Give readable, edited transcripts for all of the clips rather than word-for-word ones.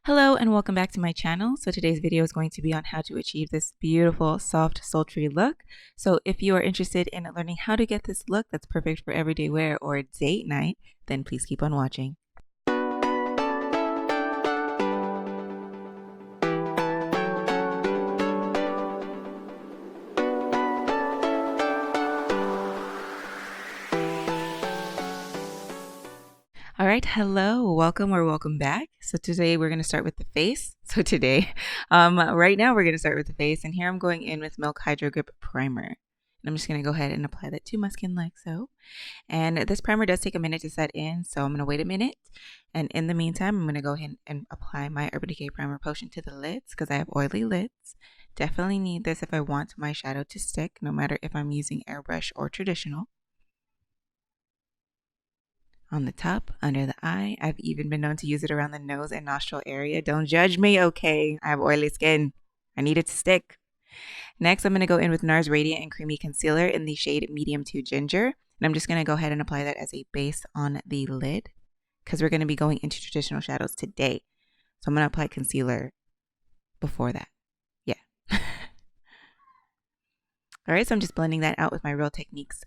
Hello and welcome back to my channel. So today's video is going to be on how to achieve this beautiful, soft, sultry look. So if you are interested in learning how to get this look that's perfect for everyday wear or date night, then please keep on watching. All right, hello, welcome or welcome back. So today we're going to start with the face. Right now we're going to start with the face, and here I'm going in with Milk Hydro Grip Primer. And I'm just going to go ahead and apply that to my skin like so. And this primer does take a minute to set in, so I'm going to wait a minute. And in the meantime, I'm going to go ahead and apply my Urban Decay Primer Potion to the lids because I have oily lids. Definitely need this if I want my shadow to stick, no matter if I'm using airbrush or traditional. On the top, under the eye. I've even been known to use it around the nose and nostril area. Don't judge me, okay? I have oily skin. I need it to stick. Next, I'm going to go in with NARS Radiant and Creamy Concealer in the shade Medium to Ginger. And I'm just going to go ahead and apply that as a base on the lid because we're going to be going into traditional shadows today. So I'm going to apply concealer before that. Yeah. All right, so I'm just blending that out with my Real Techniques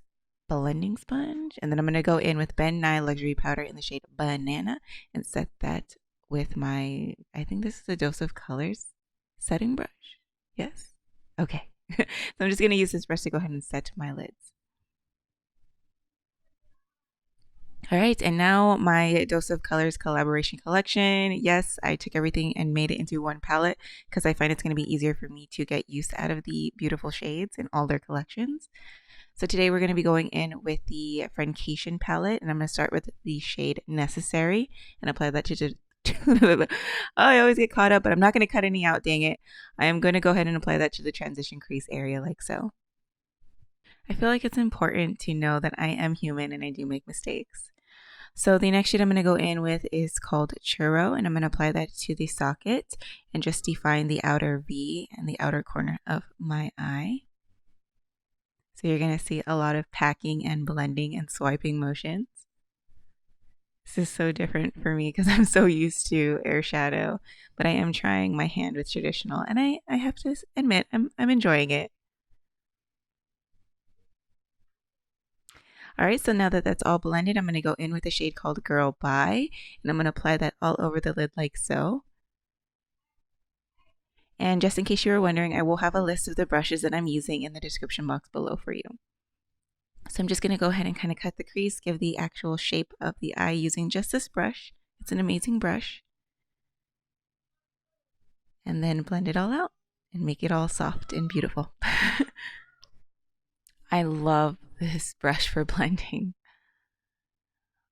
blending sponge, and then I'm going to go in with Ben Nye Luxury Powder in the shade Banana and set that with my, I think this is a Dose of Colors setting brush. Yes? Okay. So I'm just going to use this brush to go ahead and set my lids. All right, and now my Dose of Colors collaboration collection. Yes, I took everything and made it into one palette because I find it's going to be easier for me to get use out of the beautiful shades in all their collections. So today we're going to be going in with the Friendcation palette, and I'm going to start with the shade Necessary and apply that to oh, I always get caught up, but I'm not going to cut any out, dang it. I am going to go ahead and apply that to the transition crease area like so. I feel like it's important to know that I am human and I do make mistakes. So the next shade I'm going to go in with is called Churro, and I'm going to apply that to the socket and just define the outer V and the outer corner of my eye. So you're going to see a lot of packing and blending and swiping motions. This is so different for me because I'm so used to Airshadow, but I am trying my hand with traditional, and I have to admit I'm enjoying it. All right, so now that that's all blended, I'm going to go in with a shade called Girl Bye, and I'm going to apply that all over the lid like so. And just in case you were wondering, I will have a list of the brushes that I'm using in the description box below for you. So I'm just going to go ahead and kind of cut the crease, give the actual shape of the eye using just this brush. It's an amazing brush. And then blend it all out and make it all soft and beautiful. I love this brush for blending.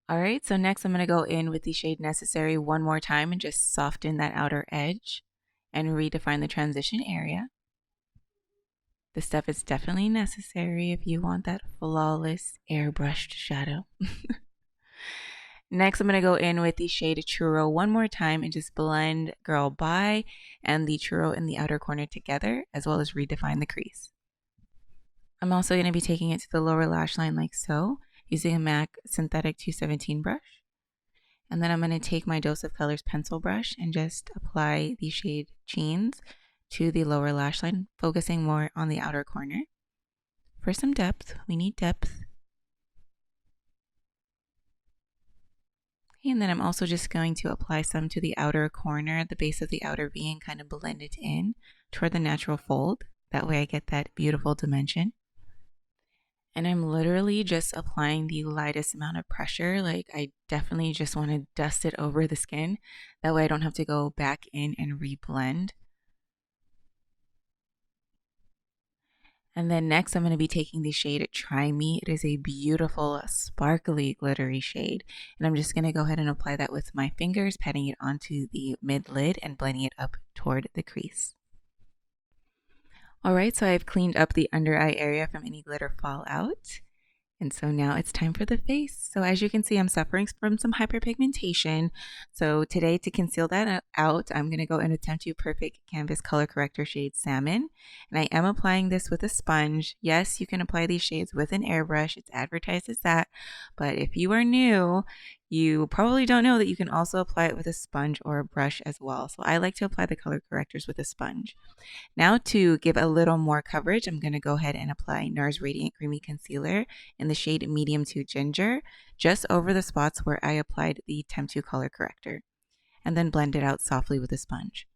All right, so next I'm going to go in with the shade Necessary one more time and just soften that outer edge and redefine the transition area. This stuff is definitely necessary if you want that flawless airbrushed shadow. Next, I'm going to go in with the shade Churro one more time and just blend Girl Bye and the Churro in the outer corner together, as well as redefine the crease. I'm also going to be taking it to the lower lash line like so, using a MAC Synthetic 217 brush. And then I'm going to take my Dose of Colors pencil brush and just apply the shade Jeans to the lower lash line, focusing more on the outer corner. For some depth, we need depth. And then I'm also just going to apply some to the outer corner, the base of the outer V, and kind of blend it in toward the natural fold. That way I get that beautiful dimension. And I'm literally just applying the lightest amount of pressure. Like I definitely just want to dust it over the skin. That way I don't have to go back in and reblend. And then next I'm going to be taking the shade Try Me. It is a beautiful, sparkly, glittery shade. And I'm just going to go ahead and apply that with my fingers, patting it onto the mid lid and blending it up toward the crease. All right, so I've cleaned up the under eye area from any glitter fallout. And so now it's time for the face. So as you can see, I'm suffering from some hyperpigmentation. So today, to conceal that out, I'm going to go and attempt to Perfect Canvas Color Corrector shade Salmon. And I am applying this with a sponge. Yes, you can apply these shades with an airbrush. It's advertised as that. But if you are new, You probably don't know that you can also apply it with a sponge or a brush as well. So I like to apply the color correctors with a sponge. Now to give a little more coverage, I'm going to go ahead and apply NARS Radiant Creamy Concealer in the shade Medium to Ginger, just over the spots where I applied the Temp2 color corrector, and then blend it out softly with a sponge.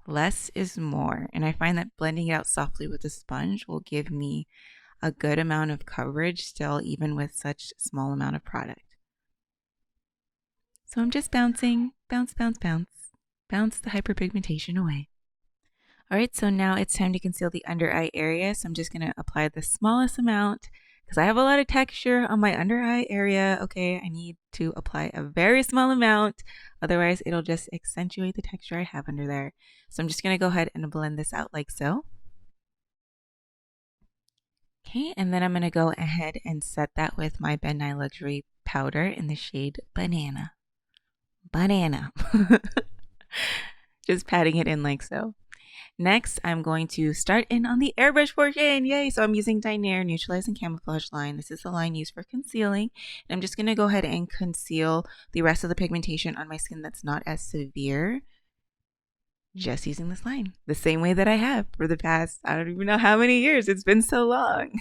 Less is more, and I find that blending it out softly with a sponge will give me a good amount of coverage still, even with such small amount of product. So I'm just bouncing, bounce, bounce, bounce, bounce the hyperpigmentation away. All right, so now it's time to conceal the under eye area. So I'm just going to apply the smallest amount because I have a lot of texture on my under eye area. Okay, I need to apply a very small amount. Otherwise, it'll just accentuate the texture I have under there. So I'm just going to go ahead and blend this out like so. Okay, and then I'm going to go ahead and set that with my Ben Nye Luxury powder in the shade Banana. Banana. Just patting it in like so. Next, I'm going to start in on the airbrush portion. Yay! So I'm using Dinair Neutralizing Camouflage line. This is the line used for concealing. And I'm just going to go ahead and conceal the rest of the pigmentation on my skin that's not as severe. Just using this line. The same way that I have for the past, I don't even know how many years. It's been so long.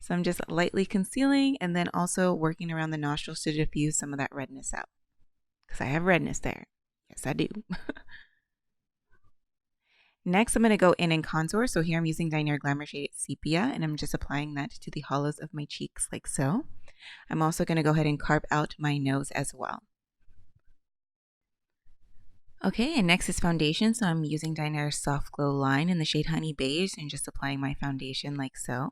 So I'm just lightly concealing and then also working around the nostrils to diffuse some of that redness out. Because I have redness there. Yes, I do. Next, I'm going to go in and contour. So here I'm using Dinair Glamour Shade Sepia, and I'm just applying that to the hollows of my cheeks like so. I'm also going to go ahead and carve out my nose as well. Okay, and next is foundation. So I'm using Dinair Soft Glow line in the shade Honey Beige and just applying my foundation like so.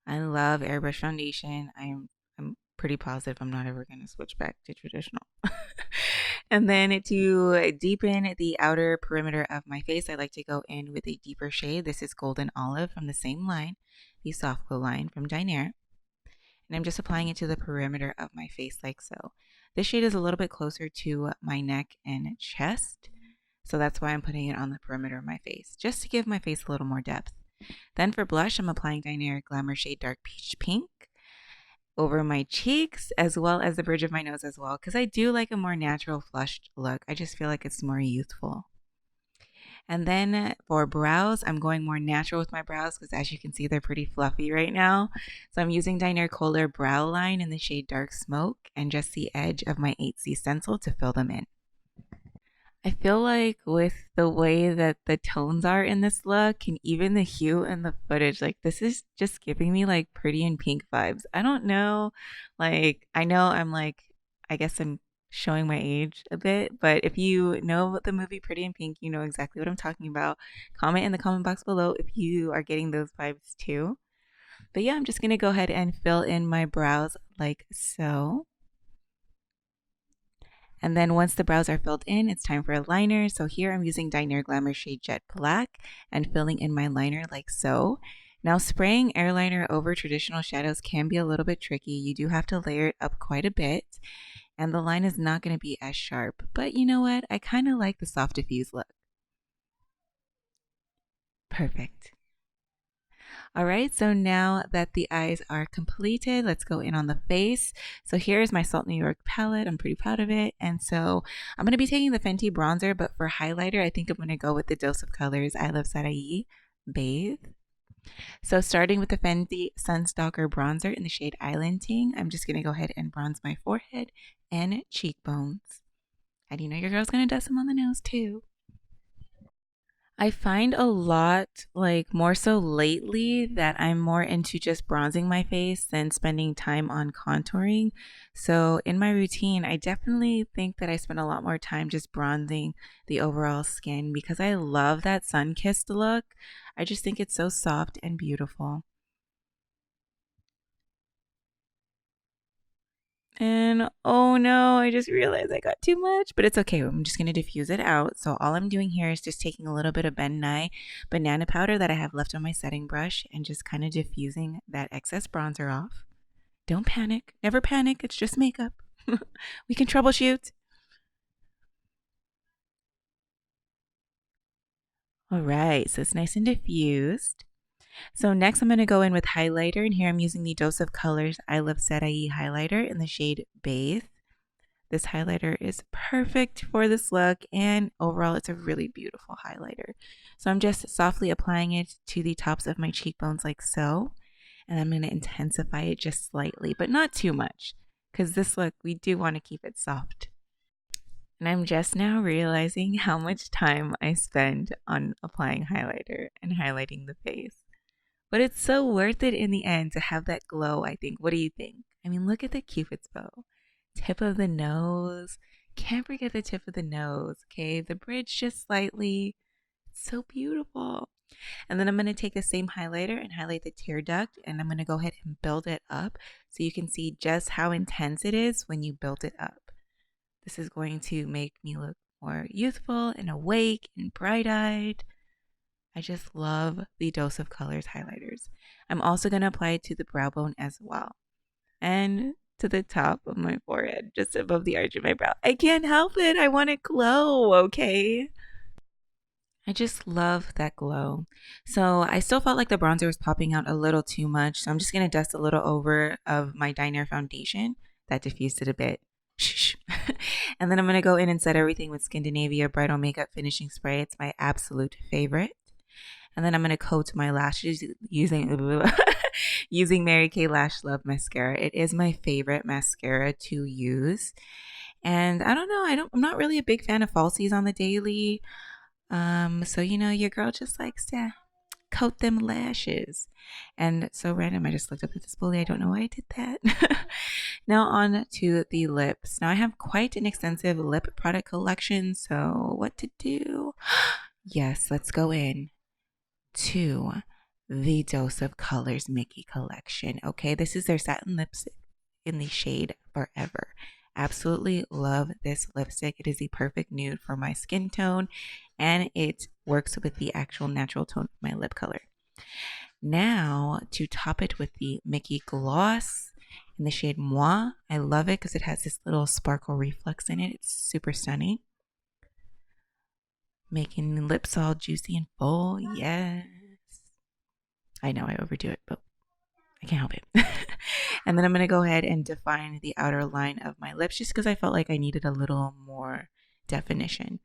I love airbrush foundation. I'm pretty positive I'm not ever going to switch back to traditional. And then to deepen the outer perimeter of my face, I like to go in with a deeper shade. This is Golden Olive from the same line, the Soft Glow line from Dinair. And I'm just applying it to the perimeter of my face like so. This shade is a little bit closer to my neck and chest, so that's why I'm putting it on the perimeter of my face, just to give my face a little more depth. Then for blush, I'm applying Dinair Glamour Shade Dark Peach Pink over my cheeks as well as the bridge of my nose as well, because I do like a more natural flushed look. I just feel like it's more youthful. And then for brows, I'm going more natural with my brows because as you can see, they're pretty fluffy right now. So I'm using Dinair Kohler Brow Line in the shade Dark Smoke and just the edge of my 8C stencil to fill them in. I feel like with the way that the tones are in this look and even the hue and the footage, like this is just giving me like Pretty in Pink vibes. I don't know, like I know I'm like, I guess I'm showing my age a bit, but if you know the movie Pretty in Pink, you know exactly what I'm talking about. Comment in the comment box below if you are getting those vibes too. But yeah, I'm just gonna go ahead and fill in my brows like so. And then once the brows are filled in, it's time for a liner. So here I'm using Dinair Glamour Shade Jet Black and filling in my liner like so. Now spraying airliner over traditional shadows can be a little bit tricky. You do have to layer it up quite a bit. And the line is not going to be as sharp. But you know what? I kind of like the soft diffuse look. Perfect. All right, so now that the eyes are completed, let's go in on the face. So here's my Salt New York palette. I'm pretty proud of it. And so I'm going to be taking the Fenty bronzer, but for highlighter, I think I'm going to go with the Dose of Colors I Love Sarai Bathe. So starting with the Fenty Sunstalker bronzer in the shade Island Ting, I'm just going to go ahead and bronze my forehead and cheekbones. And you know your girl's going to dust them on the nose too. I find a lot, like more so lately, that I'm more into just bronzing my face than spending time on contouring. So in my routine, I definitely think that I spend a lot more time just bronzing the overall skin because I love that sun-kissed look. I just think it's so soft and beautiful. And oh no, I just realized I got too much, but it's okay. I'm just going to diffuse it out. So all I'm doing here is just taking a little bit of Ben Nye banana powder that I have left on my setting brush and just kind of diffusing that excess bronzer off. Don't panic. Never panic. It's just makeup. We can troubleshoot. All right, so it's nice and diffused. So next I'm going to go in with highlighter, and here I'm using the Dose of Colors I Love Sarai highlighter in the shade Bathe. This highlighter is perfect for this look, and overall it's a really beautiful highlighter. So I'm just softly applying it to the tops of my cheekbones like so, and I'm going to intensify it just slightly, but not too much, because this look, we do want to keep it soft. And I'm just now realizing how much time I spend on applying highlighter and highlighting the face. But it's so worth it in the end to have that glow, I think. What do you think? I mean, look at the Cupid's bow. Tip of the nose. Can't forget the tip of the nose, okay? The bridge just slightly. It's so beautiful. And then I'm going to take the same highlighter and highlight the tear duct, and I'm going to go ahead and build it up so you can see just how intense it is when you build it up. This is going to make me look more youthful and awake and bright-eyed. I just love the Dose of Colors highlighters. I'm also going to apply it to the brow bone as well, and to the top of my forehead, just above the arch of my brow. I can't help it. I want to glow, okay? I just love that glow. So I still felt like the bronzer was popping out a little too much. So I'm just going to dust a little over of my Dinair foundation. That diffused it a bit. Shh. And then I'm going to go in and set everything with Scandinavia Bridal Makeup Finishing Spray. It's my absolute favorite. And then I'm going to coat my lashes using using Mary Kay Lash Love mascara. It is my favorite mascara to use. And I don't know, I'm not really a big fan of falsies on the daily. So you know, your girl just likes to coat them lashes. And so random, I just looked up at this bully. I don't know why I did that. Now on to the lips. Now I have quite an extensive lip product collection, so what to do? Yes, let's go in to the Dose of Colors Mickey collection. Okay, this is their satin lipstick in the shade Forever. Absolutely love this lipstick. It is the perfect nude for my skin tone, and it works with the actual natural tone of my lip color. Now to top it with the Mickey gloss in the shade Moi. I love it because it has this little sparkle reflex in it. It's super stunning. Making the lips all juicy and full. Yes. I know I overdo it, but I can't help it. And then I'm going to go ahead and define the outer line of my lips just because I felt like I needed a little more definition.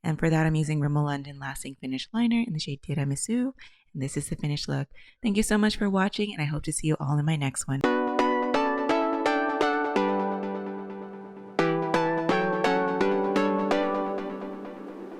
And for that, I'm using Rimmel London Lasting Finish Liner in the shade Tiramisu. And this is the finished look. Thank you so much for watching, and I hope to see you all in my next one.